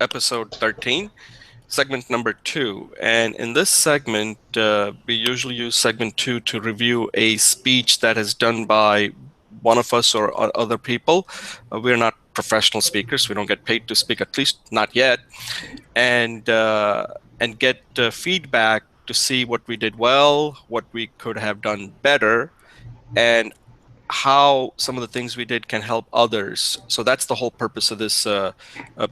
episode 13, segment number 2. And in this segment, we usually use segment 2 to review a speech that is done by one of us or other people. We're not professional speakers. We don't get paid to speak, at least not yet. And get feedback to see what we did well, what we could have done better, and how some of the things we did can help others. So that's the whole purpose of this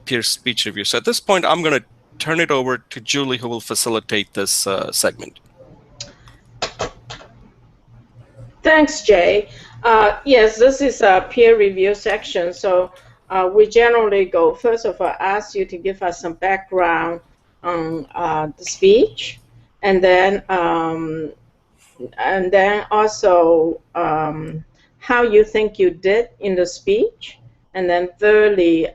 peer speech review. So at this point, I'm going to turn it over to Julie, who will facilitate this segment. Thanks, Jay. Yes, this is a peer review section. So we generally go, first of all, ask you to give us some background on the speech, and then also how you think you did in the speech, and then thirdly,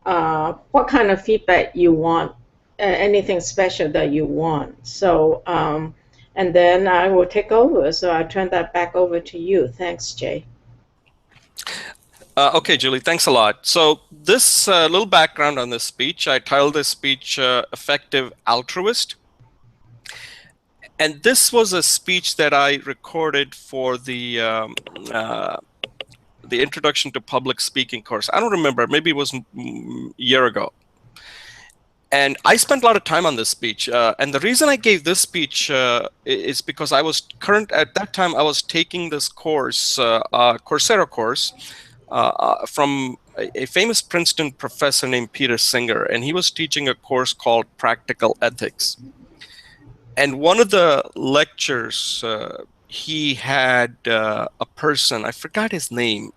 what kind of feedback you want, anything special that you want. So, and then I will take over. So I turn that back over to you. Thanks, Jay. Okay, Julie, thanks a lot. So this little background on this speech, I titled this speech Effective Altruist. And this was a speech that I recorded for the Introduction to Public Speaking course. I don't remember, maybe it was a year ago. And I spent a lot of time on this speech. And the reason I gave this speech is because I was at that time, I was taking this course, Coursera course, from a famous Princeton professor named Peter Singer. And he was teaching a course called Practical Ethics. And one of the lectures, he had a person, I forgot his name,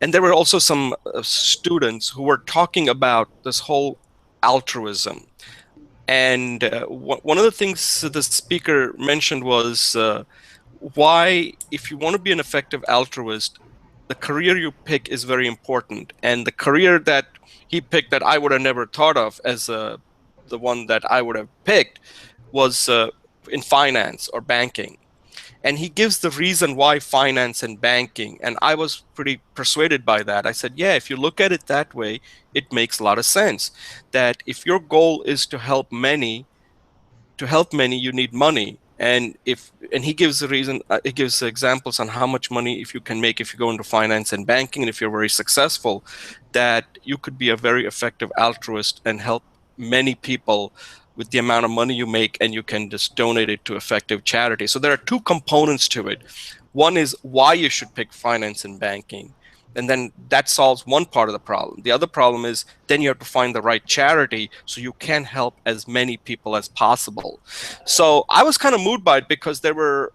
and there were also some students who were talking about this whole altruism. And one of the things the speaker mentioned was why, if you want to be an effective altruist, the career you pick is very important. And the career that he picked that I would have never thought of as the one that I would have picked was in finance or banking. And he gives the reason why finance and banking. And I was pretty persuaded by that. I said, yeah, if you look at it that way, it makes a lot of sense. That if your goal is to help many, you need money. And he gives the reason, he gives examples on how much money if you can make if you go into finance and banking, and if you're very successful, that you could be a very effective altruist and help many people with the amount of money you make, and you can just donate it to effective charity. So there are two components to it. One is why you should pick finance and banking. And then that solves one part of the problem. The other problem is then you have to find the right charity so you can help as many people as possible. So I was kind of moved by it because there were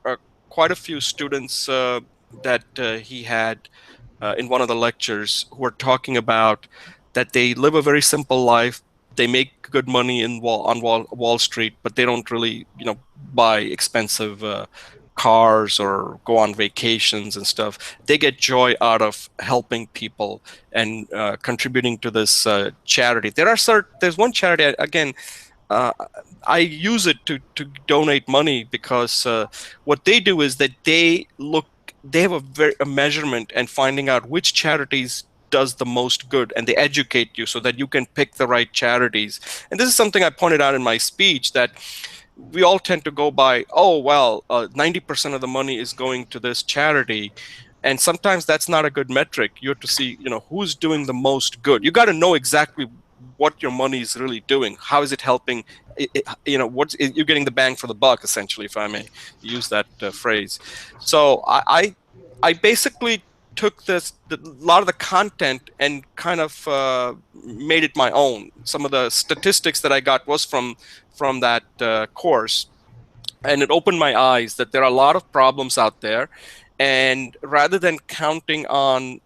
quite a few students that he had in one of the lectures who were talking about that they live a very simple life. They make good money on Wall Street, but they don't really, buy expensive cars or go on vacations and stuff. They get joy out of helping people and contributing to this charity. There's one charity, again, I use it to donate money because what they do is that they have a measurement and finding out which charities does the most good, and they educate you so that you can pick the right charities. And this is something I pointed out in my speech, that we all tend to go by, 90% of the money is going to this charity. And sometimes that's not a good metric. You have to see, who's doing the most good. You got to know exactly what your money is really doing. How is it helping? You're getting the bang for the buck, essentially, if I may use that phrase. So I basically took a lot of the content and kind of made it my own. Some of the statistics that I got was from that course, and it opened my eyes that there are a lot of problems out there, and rather than counting on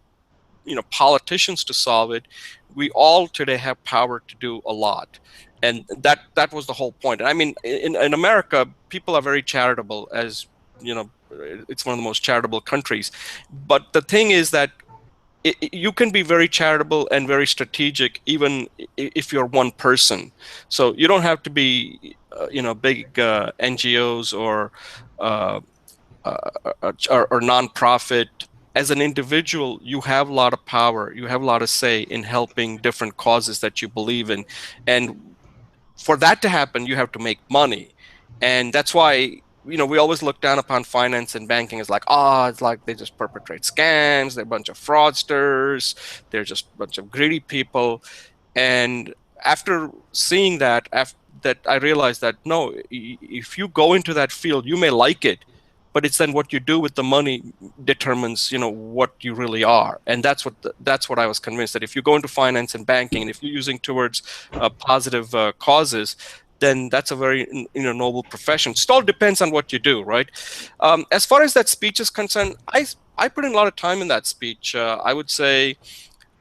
politicians to solve it, we all today have power to do a lot. And that was the whole point. I mean, in America, people are very charitable, as it's one of the most charitable countries. But the thing is that you can be very charitable and very strategic even if you're one person. So you don't have to be, big NGOs or nonprofit as an individual, you have a lot of power, you have a lot of say in helping different causes that you believe in. And for that to happen, you have to make money. And that's why, we always look down upon finance and banking as like, it's like they just perpetrate scams, they're a bunch of fraudsters, they're just a bunch of greedy people. And after seeing that I realized that no, if you go into that field, you may like it, but it's then what you do with the money determines, what you really are. And that's what I was convinced, that if you go into finance and banking, and if you're using towards positive causes, then that's a very noble profession. It all depends on what you do, right? As far as that speech is concerned, I put in a lot of time in that speech. I would say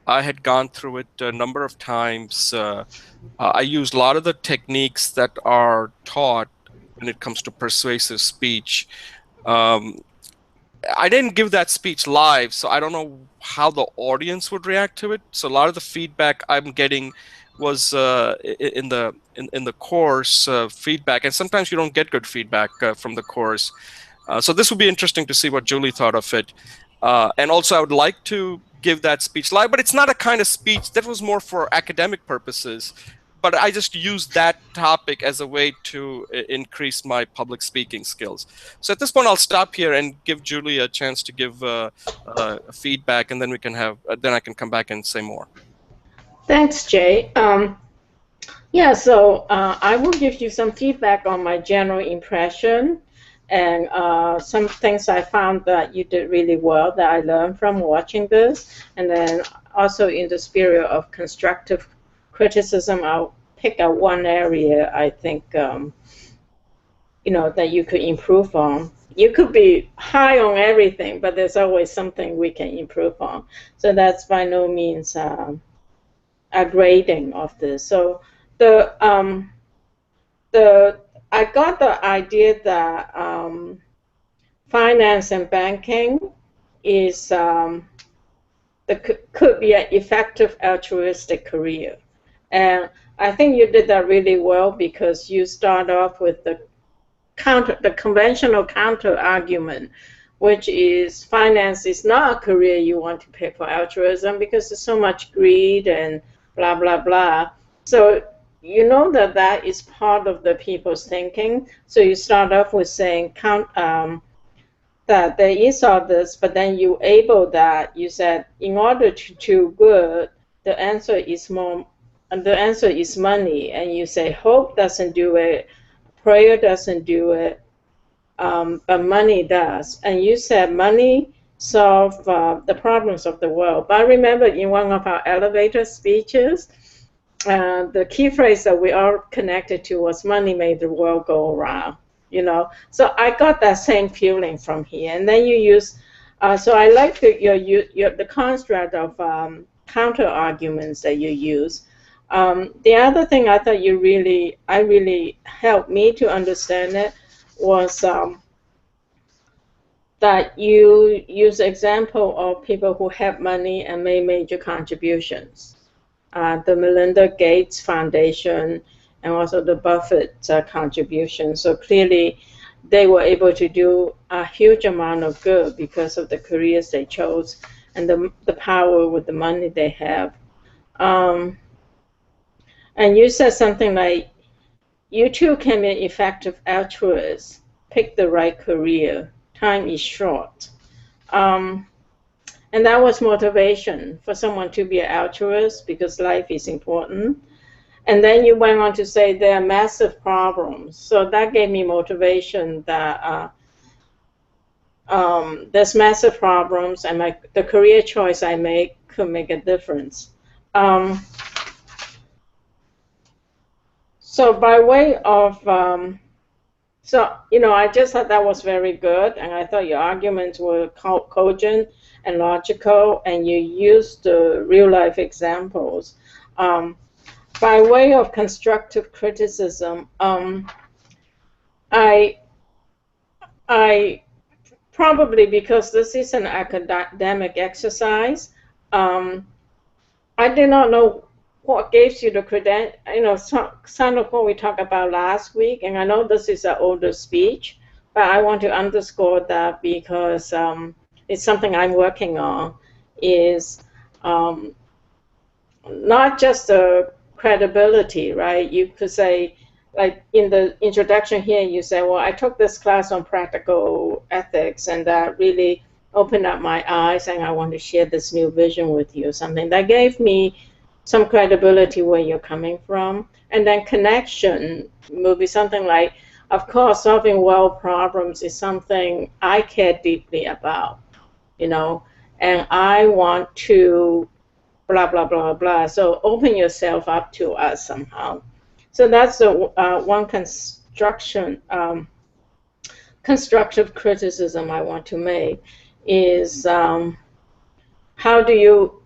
I had gone through it a number of times. I used a lot of the techniques that are taught when it comes to persuasive speech. Um, I didn't give that speech live, so I don't know how the audience would react to it. So a lot of the feedback I'm getting was in the course feedback, and sometimes you don't get good feedback from the course. So this would be interesting to see what Julie thought of it. And also, I would like to give that speech live, but it's not a kind of speech that was more for academic purposes. But I just used that topic as a way to increase my public speaking skills. So at this point, I'll stop here and give Julie a chance to give feedback, and then then I can come back and say more. Thanks, Jay. Yeah, so I will give you some feedback on my general impression and some things I found that you did really well that I learned from watching this. And then also in the spirit of constructive criticism, I'll pick out one area I think, that you could improve on. You could be high on everything, but there's always something we can improve on. So that's by no means a grading of this. So the I got the idea that finance and banking is could be an effective altruistic career, and I think you did that really well because you start off with the conventional counter argument, which is finance is not a career you want to pick for altruism because there's so much greed and blah blah blah. So you know that is part of the people's thinking. So you start off with saying that there is all this, but then you able that you said in order to do good, the answer is more, and the answer is money, and you say hope doesn't do it, prayer doesn't do it, but money does. And you said money solve the problems of the world. But I remember in one of our elevator speeches, the key phrase that we all connected to was money made the world go around, So I got that same feeling from here. And then you use, so I like the construct of counter arguments that you use. The other thing I thought I really helped me to understand it was that you use example of people who have money and made major contributions. The Melinda Gates Foundation and also the Buffett contribution. So clearly they were able to do a huge amount of good because of the careers they chose and the power with the money they have. And you said something like, you too can be an effective altruist. Pick the right career. Time is short. And that was motivation for someone to be an altruist because life is important. And then you went on to say there are massive problems. So that gave me motivation that there's massive problems and the career choice I make could make a difference. So by way of, I just thought that was very good. And I thought your arguments were cogent and logical, and you used real life examples. By way of constructive criticism, I probably, because this is an academic exercise, I did not know what gives you the credential, some of what we talked about last week, and I know this is an older speech, but I want to underscore that because it's something I'm working on, is not just the credibility, right? You could say, like in the introduction here, you say, well, I took this class on practical ethics, and that really opened up my eyes, and I want to share this new vision with you, something that gave me some credibility where you're coming from. And then connection will be something like, of course, solving world problems is something I care deeply about, and I want to blah, blah, blah, blah. So open yourself up to us somehow. So that's the one constructive criticism I want to make is how do you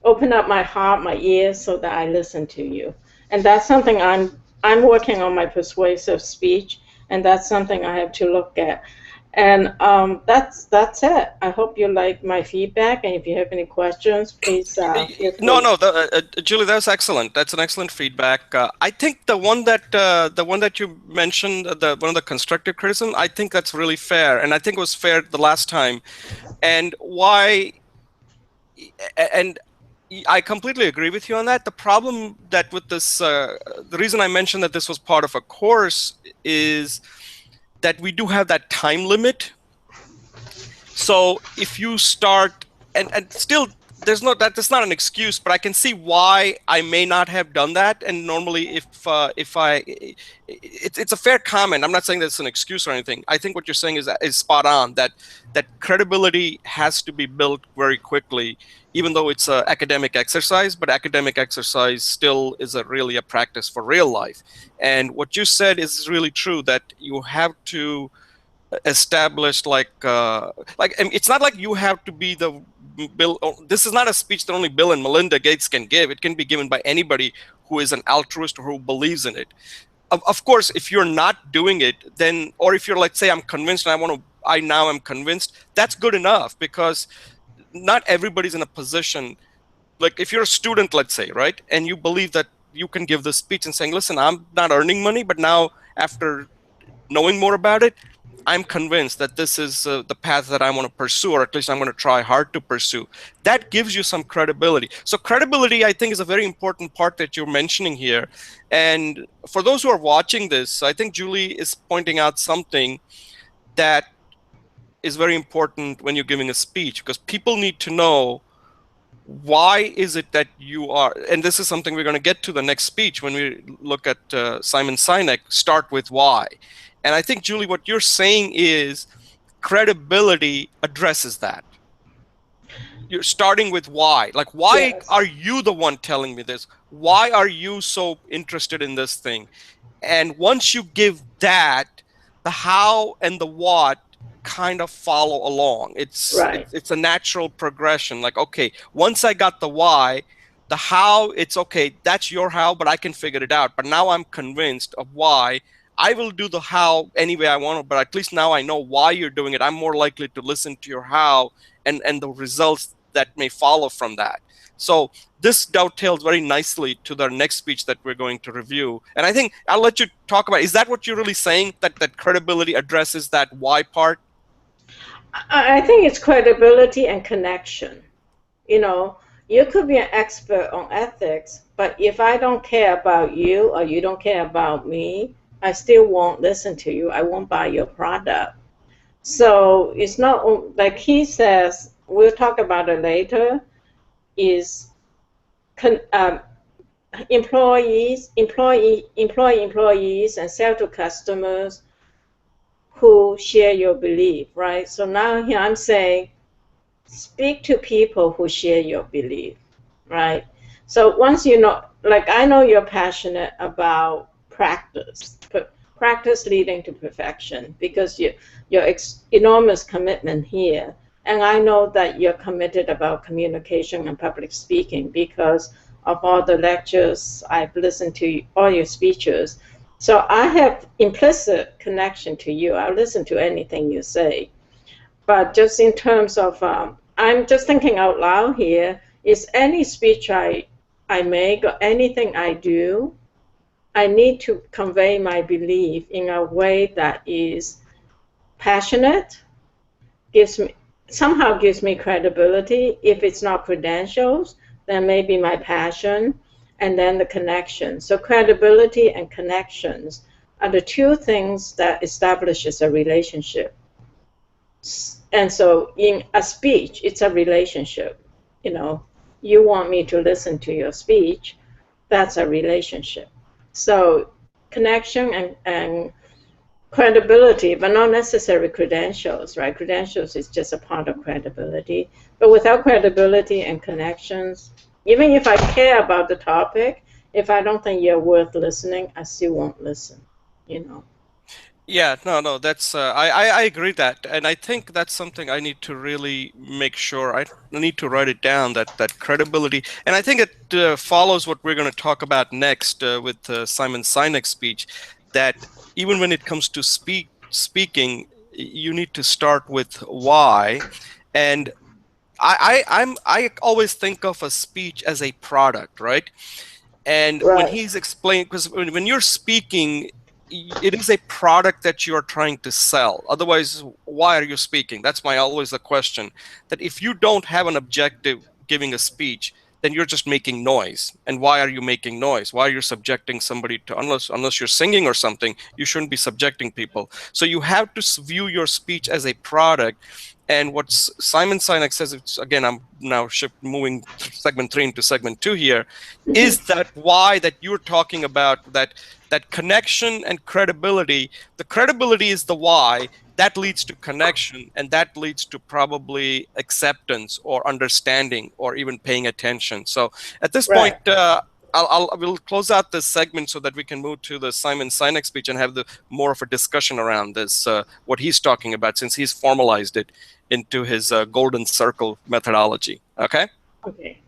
open up my heart, my ears, so that I listen to you? And that's something I'm working on, my persuasive speech, and that's something I have to look at. And that's it. I hope you like my feedback, and if you have any questions, please feel free. No, Julie, that's excellent. That's an excellent feedback. I think the one that you mentioned, one of the constructive criticism, I think that's really fair, and I think it was fair the last time. And why? And I completely agree with you on that. The problem that with this, the reason I mentioned that this was part of a course is that we do have that time limit. So if you start, and still, that's not an excuse, but I can see why I may not have done that. And normally, it's a fair comment. I'm not saying that's an excuse or anything. I think what you're saying is spot on. That credibility has to be built very quickly, even though it's an academic exercise. But academic exercise still is really a practice for real life. And what you said is really true. That you have to established it's not like you have to be the Bill. This is not a speech that only Bill and Melinda Gates can give. It can be given by anybody who is an altruist or who believes in it. Of course, if you're not doing it, then, or if you're like, say, I'm convinced and I now am convinced, that's good enough, because not everybody's in a position. Like if you're a student, let's say, right, and you believe that you can give this speech and saying, listen, I'm not earning money, but now after knowing more about it, I'm convinced that this is the path that I want to pursue, or at least I'm going to try hard to pursue. That gives you some credibility. So credibility, I think, is a very important part that you're mentioning here. And for those who are watching this, I think Julie is pointing out something that is very important when you're giving a speech, because people need to know why is it that you are, and this is something we're going to get to the next speech when we look at Simon Sinek, start with why. And I think, Julie, what you're saying is credibility addresses that. You're starting with why. Like, why Yes. are you the one telling me this? Why are you so interested in this thing? And once you give that, the how and the what kind of follow along. It's a natural progression. Like, okay, once I got the why, the how, it's okay, that's your how, but I can figure it out. But now I'm convinced of why. I will do the how any way I want to, but at least now I know why you're doing it. I'm more likely to listen to your how and the results that may follow from that. So this dovetails very nicely to the next speech that we're going to review. And I think I'll let you talk about, is that what you're really saying, that credibility addresses that why part? I think it's credibility and connection. You could be an expert on ethics, but if I don't care about you or you don't care about me, I still won't listen to you. I won't buy your product. So it's not like he says, we'll talk about it later, is employees and sell to customers who share your belief, right? So now here I'm saying, speak to people who share your belief, right? So once like I know you're passionate about practice leading to perfection, because your enormous commitment here. And I know that you're committed about communication and public speaking because of all the lectures I've listened to, all your speeches. So I have implicit connection to you. I'll listen to anything you say. But just in terms of, I'm just thinking out loud here, is any speech I make or anything I do, I need to convey my belief in a way that is passionate, gives me somehow gives me credibility. If it's not credentials, then maybe my passion, and then the connection. So credibility and connections are the two things that establishes a relationship. And so in a speech, it's a relationship. You know, you want me to listen to your speech, that's a relationship. So connection and credibility, but not necessarily credentials, right? Credentials is just a part of credibility. But without credibility and connections, even if I care about the topic, if I don't think you're worth listening, I still won't listen, you know. Yeah, no, that's I agree that, and I think that's something I need to really make sure. I need to write it down, that credibility, and I think it follows what we're going to talk about next with Simon Sinek's speech. That even when it comes to speaking, you need to start with why, and I always think of a speech as a product, right? And when Right, he's explaining, because when you're speaking, it is a product that you are trying to sell. Otherwise, why are you speaking? That's my always the question. That if you don't have an objective giving a speech, then you're just making noise. And why are you making noise? Why are you subjecting somebody to, unless you're singing or something, you shouldn't be subjecting people. So you have to view your speech as a product. And what Simon Sinek says, it's, again, I'm now moving segment 3 into segment 2 here, is that why that you're talking about, that connection and credibility. The credibility is the why, that leads to connection, and that leads to probably acceptance or understanding or even paying attention. So at this point, right. we'll close out this segment so that we can move to the Simon Sinek speech and have the more of a discussion around this, what he's talking about, since he's formalized it into his golden circle methodology. Okay. Okay.